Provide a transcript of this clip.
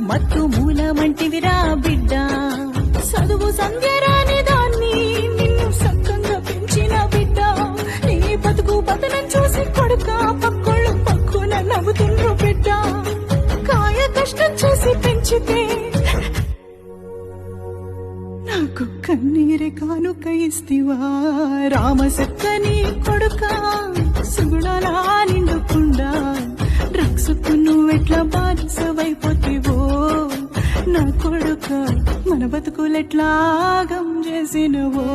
మత్తు మూలమంటివిరా బిడ్డ చదువు సంధ్యరాని దాన్ని నిన్ను సక్కంగా పెంచిన బిడ్డ నీ బతుకు బతనం చూసి కొడుక పక్కోళ్ళు పక్కున నవ్వుతుండ్రు బిడ్డ కాయ కష్టం చేసి పెంచితే నాకు కన్నీరే కానుక ఇస్తివా రామసక్కని కొడుక సుగుణాలా నిండుకుండా డ్రగ్స్ కు నువ్వెట్లా బానిసవైపోతివో నా కొడుక మన బతుకులెట్లాగం చేసినవో